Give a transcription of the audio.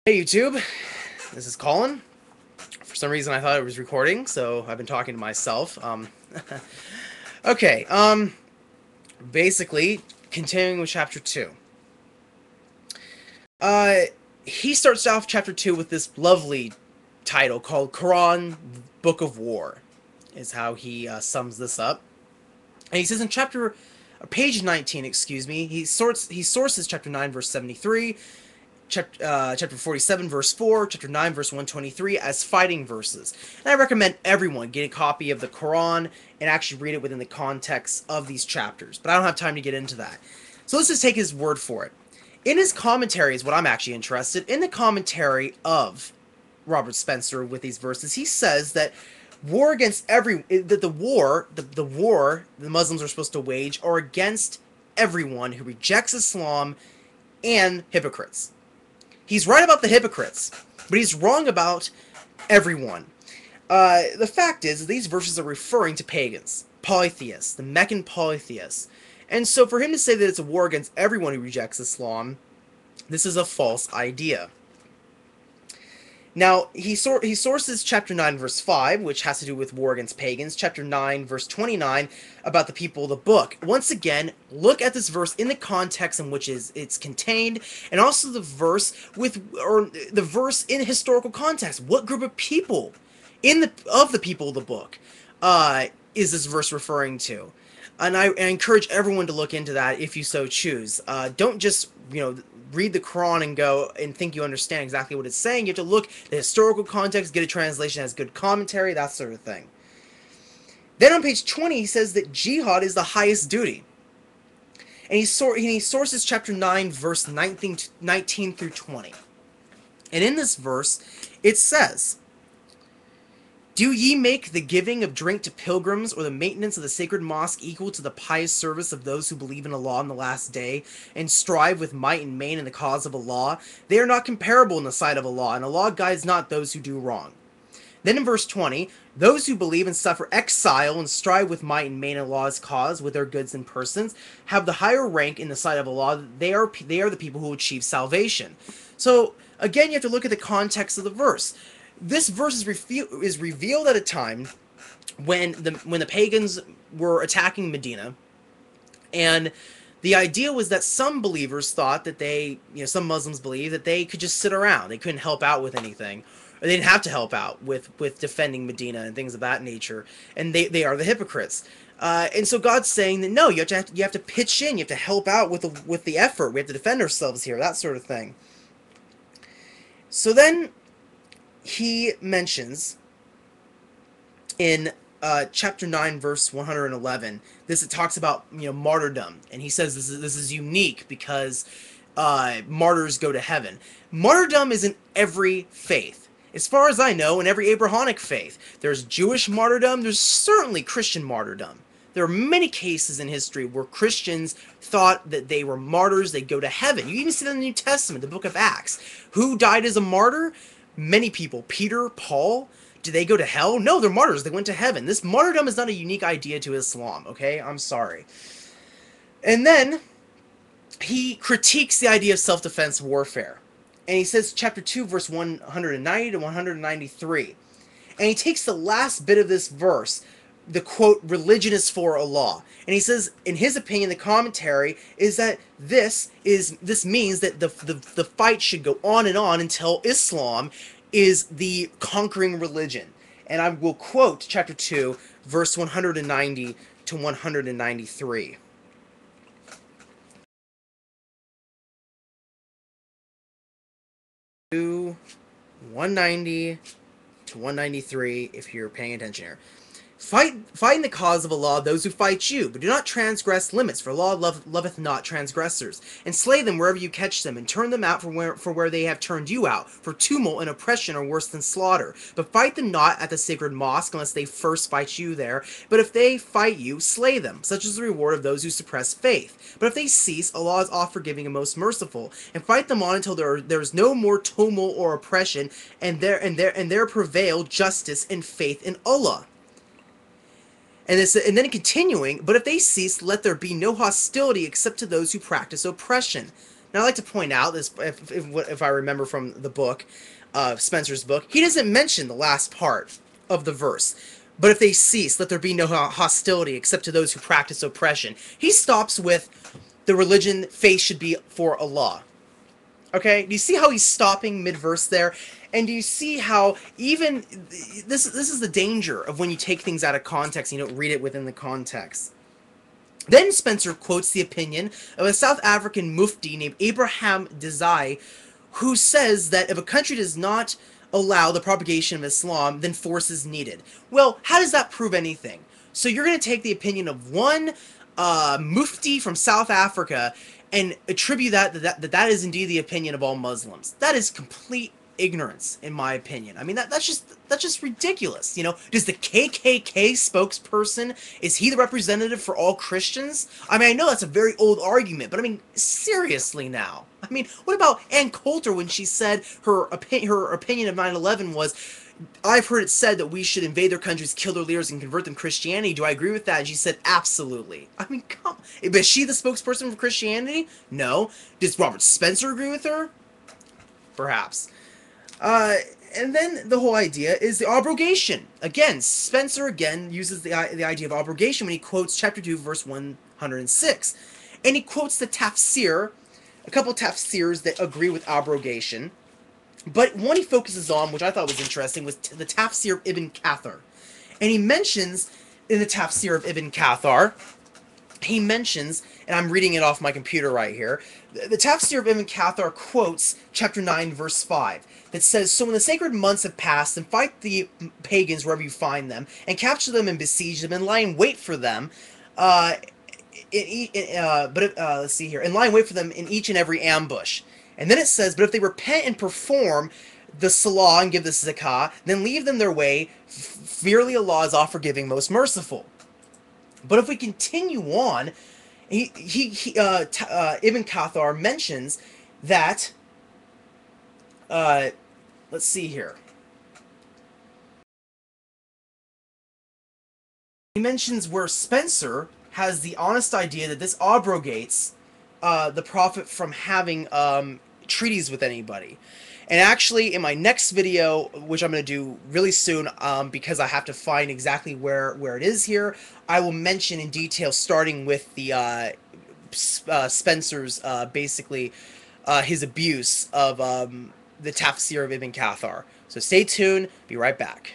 Hey YouTube, this is Colin. For some reason I thought it was recording, so I've been talking to myself. Okay, basically, continuing with Chapter 2. Uh, he starts off Chapter 2 with this lovely title called Quran, Book of War, is how he sums this up. And he says in page 19, excuse me, he sources Chapter 9, verse 73, chapter 47, verse 4, chapter 9, verse 123 as fighting verses. And I recommend everyone get a copy of the Quran and actually read it within the context of these chapters. But I don't have time to get into that. So let's just take his word for it. In his commentary is what I'm actually interested in. The commentary of Robert Spencer with these verses, he says that war against that the war the Muslims are supposed to wage are against everyone who rejects Islam and hypocrites. He's right about the hypocrites, but he's wrong about everyone. The fact is, these verses are referring to pagans, polytheists, the Meccan polytheists. And so for him to say that it's a war against everyone who rejects Islam, this is a false idea. Now, he sources chapter 9, verse 5, which has to do with war against pagans, chapter 9, verse 29, about the people of the book. Once again, look at this verse in the context in which it's contained, and also the verse in historical context. What group of people of the people of the book is this verse referring to? And I encourage everyone to look into that if you so choose. Don't just, read the Quran and go and think you understand exactly what it's saying. You have to look at the historical context, get a translation that has good commentary, that sort of thing. Then on page 20, he says that jihad is the highest duty. And he sources chapter 9, verse 19 through 20. And in this verse, it says, "Do ye make the giving of drink to pilgrims or the maintenance of the sacred mosque equal to the pious service of those who believe in Allah in the last day, and strive with might and main in the cause of Allah? They are not comparable in the sight of Allah, and Allah guides not those who do wrong." Then in verse 20, "Those who believe and suffer exile and strive with might and main in Allah's cause with their goods and persons have the higher rank in the sight of Allah. They are the people who achieve salvation." So again, you have to look at the context of the verse. This verse is revealed at a time when the pagans were attacking Medina, and the idea was that some believers thought that some Muslims believed that they could just sit around, they couldn't help out with anything, or they didn't have to help out with defending Medina and things of that nature, and they are the hypocrites. And so God's saying that no, you have to pitch in, you have to help out with the effort. We have to defend ourselves here, that sort of thing. So then he mentions in chapter 9, verse 111, it talks about martyrdom, and he says this is unique because martyrs go to heaven. Martyrdom is in every faith, as far as I know, in every Abrahamic faith. There's Jewish martyrdom. There's certainly Christian martyrdom. There are many cases in history where Christians thought that they were martyrs, they'd go to heaven. You even see that in the New Testament, the book of Acts. Who died as a martyr? Many people. Peter, Paul. Did they go to hell? No, they're martyrs. They went to heaven. This martyrdom is not a unique idea to Islam, okay? I'm sorry. And then he critiques the idea of self-defense warfare. And he says, chapter 2, verse 190 to 193. And he takes the last bit of this verse, the quote, "religion is for Allah." And he says, in his opinion, the commentary is that this means that the fight should go on and on until Islam is the conquering religion. And I will quote chapter 2, verse 190 to 193. 190 to 193, if you're paying attention here. Fight in the cause of Allah those who fight you, but do not transgress limits, for Allah loveth not transgressors. And slay them wherever you catch them, and turn them out for where they have turned you out, for tumult and oppression are worse than slaughter. But fight them not at the sacred mosque, unless they first fight you there. But if they fight you, slay them. Such is the reward of those who suppress faith. But if they cease, Allah is oft forgiving and most merciful. And fight them on until there is no more tumult or oppression, and there prevail justice and faith in Allah. And then continuing, but if they cease, let there be no hostility except to those who practice oppression. Now, I'd like to point out this, if I remember from the book, Spencer's book, he doesn't mention the last part of the verse. But if they cease, let there be no hostility except to those who practice oppression. He stops with the religion, faith should be for Allah. Okay, do you see how he's stopping mid-verse there? And do you see how even this is the danger of when you take things out of context and you don't read it within the context. Then Spencer quotes the opinion of a South African mufti named Abraham Desai, who says that if a country does not allow the propagation of Islam, then force is needed. Well, how does that prove anything? So you're going to take the opinion of one mufti from South Africa and attribute that is indeed the opinion of all Muslims. That is complete ignorance, in my opinion. I mean, that's just ridiculous. You know, does the KKK spokesperson, is he the representative for all Christians? I mean, I know that's a very old argument, but I mean, seriously now. I mean, what about Ann Coulter when she said her opinion of 9/11 was, I've heard it said that we should invade their countries, kill their leaders, and convert them to Christianity. Do I agree with that? And she said, absolutely. I mean, come on. Is she the spokesperson for Christianity? No. Does Robert Spencer agree with her? Perhaps. And then the whole idea is the abrogation. Again, Spencer again uses the idea of abrogation when he quotes chapter 2, verse 106. And he quotes the tafsir, a couple tafsirs that agree with abrogation. But one he focuses on, which I thought was interesting, was the tafsir of Ibn Kathir. And he mentions, in the tafsir of Ibn Kathir, he mentions, and I'm reading it off my computer right here, the tafsir of Ibn Kathir quotes chapter 9, verse 5, that says, so when the sacred months have passed, then fight the pagans wherever you find them, and capture them and besiege them, and lie in wait for them, let's see here, and lie in wait for them in each and every ambush. And then it says, but if they repent and perform the salah and give the zakah, then leave them their way. Verily Allah is all-forgiving, most merciful. But if we continue on, Ibn Kathir mentions that, let's see here. He mentions where Spencer has the honest idea that this abrogates the Prophet from having treaties with anybody. And actually, in my next video, which I'm going to do really soon, because I have to find exactly where it is here, I will mention in detail, starting with the Spencer's, basically, his abuse of the tafsir of Ibn Kathir. So stay tuned, be right back.